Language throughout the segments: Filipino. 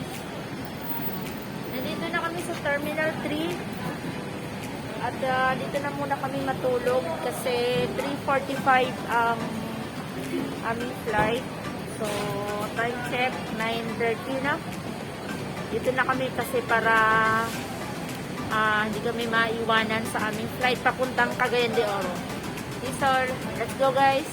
guys. Nandito na kami sa Terminal 3. At dito na muna kami matulog kasi 3:45 ang aming flight. So, time check, 9:30 na. Dito na kami kasi para hindi kami maiwanan sa aming flight papuntang Cagayan de Oro. Okay, sir. Let's go, guys.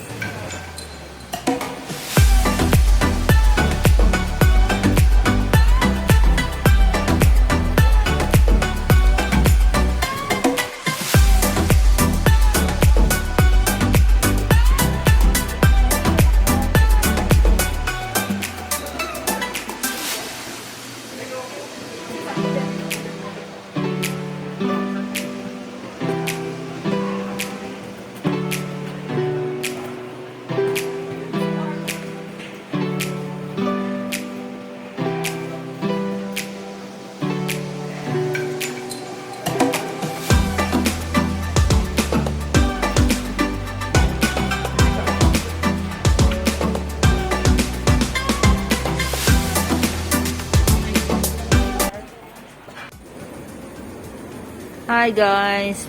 Hi guys,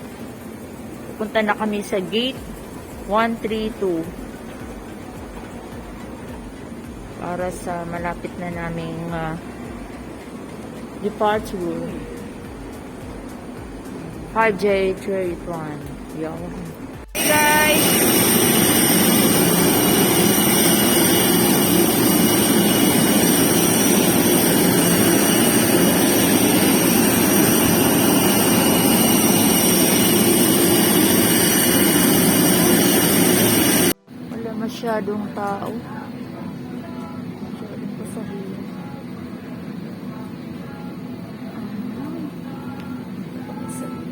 pupunta na kami sa gate 132 para sa malapit na naming departure. 5J31. Yo. Hey guys, masyadong tao. Masyadong pasahero.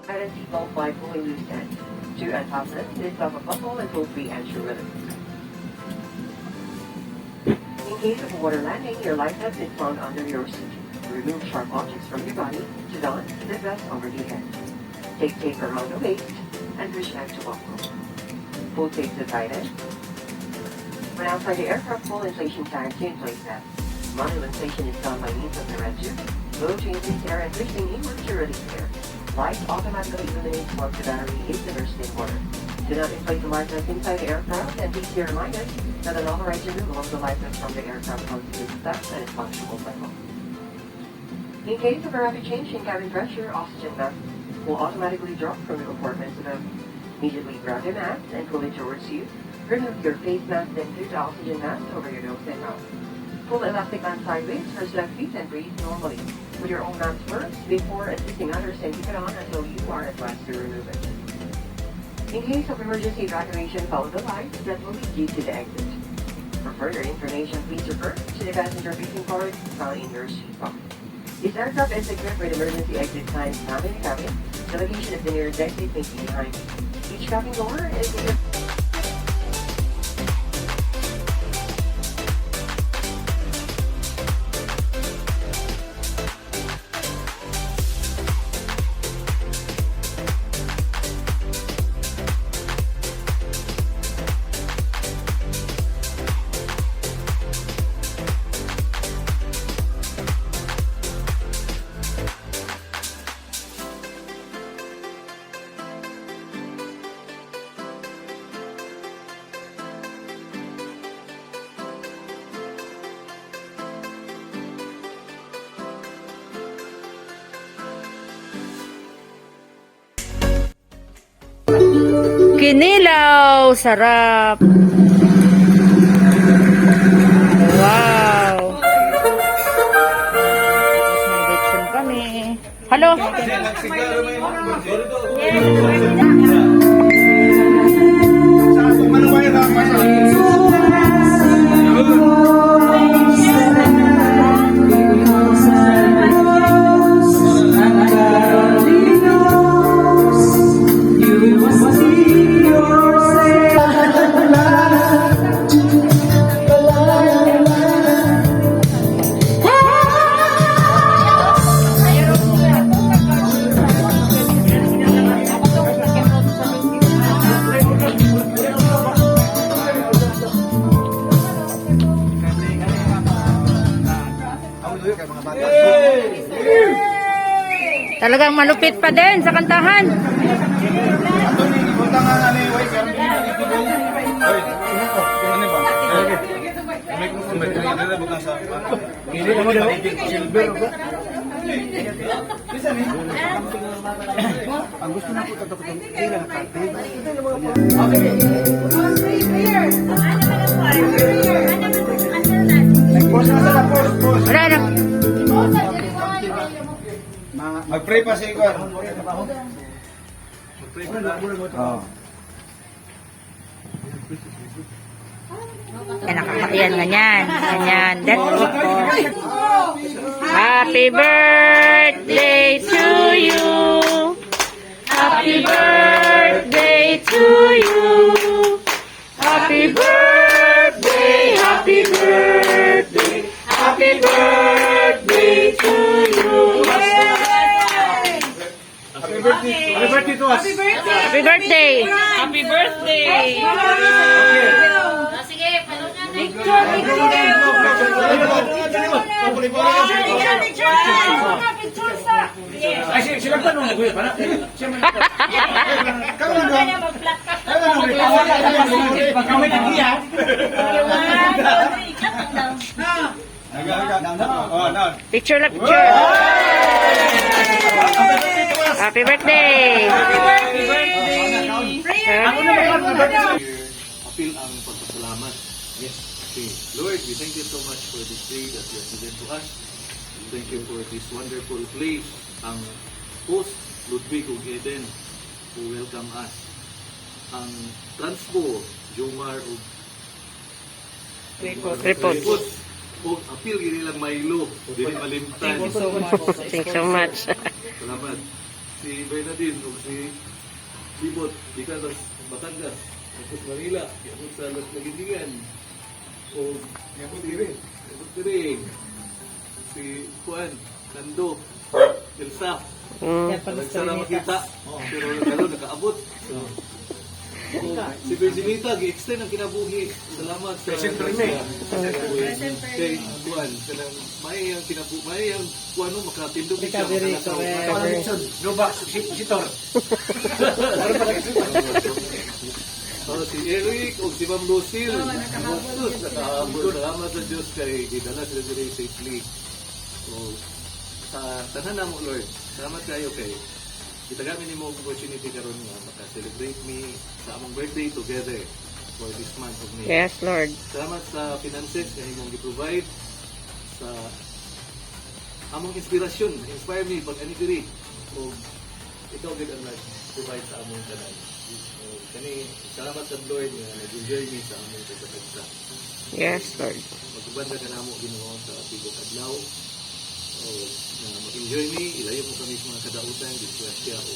At seatbelt by pulling loose ends. To unfasten, this of a buckle and pull free entry rhythm. In case of water landing, your life vest is found under your seat. Remove sharp objects from your body to don the vest over the head. Take tape around the waist and push back to buckle. Pull tape to tighten. When outside the aircraft, pull inflation tank to inflate that. Manual inflation is done by means of the red tube. Blow to increase air and pushing inward to release air. Light automatically eliminates once the battery is immersed in water. Do not inflate the life vest inside the aircraft, and please be reminded that an authorized removal of the life vest from the aircraft constitutes theft and is punishable by law. In case of a rapid change in cabin pressure, oxygen mask will automatically drop from the compartments above. Immediately grab your mask and pull it towards you. Remove your face mask, then put the oxygen mask over your nose and mouth. Pull the elastic band sideways for 7 feet and breathe normally. Put your own mask first before assisting others and keep it on until you are advised to remove it. In case of emergency evacuation, follow the lights that will lead you to the exit. For further information, please refer to the passenger facing card found in your seat pocket. This aircraft is equipped with emergency exit signs found in the cabin. The location of the nearest exit may be behind you. Each cabin door is equipped. Kinilaw! Sarap! Wow! May lechon kami. Hello? Talagang malupit pa din sa kantahan. Ang gusto na po tatapos ilang karte. Wala na. Mag-pray pa si Ikwan. Yan, ganyan. Ganyan. That's it. Happy birthday to you. Happy birthday to you. Happy birthday, happy birthday, happy birthday to you. Happy birthday to us. Happy birthday. Happy birthday! Sige, palong natin. Ay, sila pa nung nag-uwi pa na. Pagkawin ang iya. Picture na picture. Happy birthday. Appeal ang pagpasalamat. Yes. Okay. Lord, we thank you so much for this day that you have given to us. We thank you for this wonderful place, ang host, Ludwig ug Eden, who welcome us. Ang Transpo, Jomar ug Report. ug appeal gini lang Milo, dili malimtan. Thank you so much. Salamat. Si Bernadine ug si Libot, gikan sa Batangas, tapos Manila, tapos sa Las Lagindigan, o Tiring, si Juan, Nando, Elsa, nagsara makita, pero nakaabot. O, si Virginita, gi-extend ang kinabuhi. Salamat sa kay Juan. Kanang may ang kinabuhi, may ang kuano makatindog siya. No ba, sitor. Oh, si Eric o si Ma'am Lucille. Nakahabot. Salamat sa Diyos kay gidala sila diri safely. So, sa tanan na mo, Lord, salamat kayo kay gitagamit nimo ang opportunity karon nga maka-celebrate me sa among birthday together for this month of May. Yes, Lord. Salamat sa finances na imong gi-provide sa among inspirasyon, inspire me pag ani diri o ikaw gid ang nag-provide sa among tanan. So, kani salamat sa Lord nga nag-enjoy me sa among pagkakita. Yes, Lord. Magbanda ka namo Ginoo sa tibok adlaw. O na mag-enjoy me, ilayo mo kami sa mga kadautan, disgrasya o.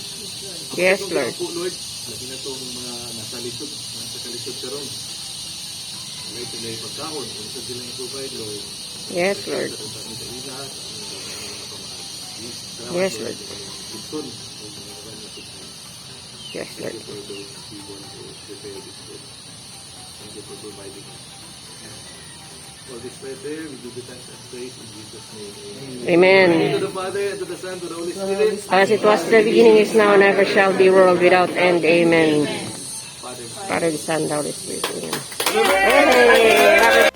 Yes, Ako Lord. po, Lord, labi na itong mga nasa lisod, nasa kalisod karon. Ilay sila yung pagkaon, kung saan sila i-provide, Lord. Yes, Lord. Sa kami sa ila, sa aming mga pamahan. Salamat, Yes, Lord. Lord. Gibson, o mga kawan na pagkaon. Yes, Thank Lord. you for those people who prepare this food. Thank you for providing us. For this right there, we give you thanks and praise in Jesus' name. Amen. To the Father, and to the Son, to the Holy Spirit. As it was in the beginning, is now, and ever shall be, world without end. Amen. Father, Father, the Son, the Holy Spirit. Amen. Hey,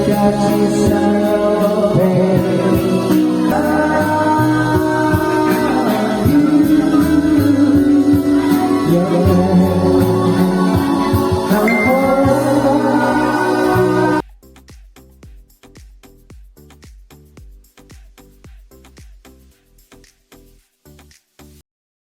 Got you so bad.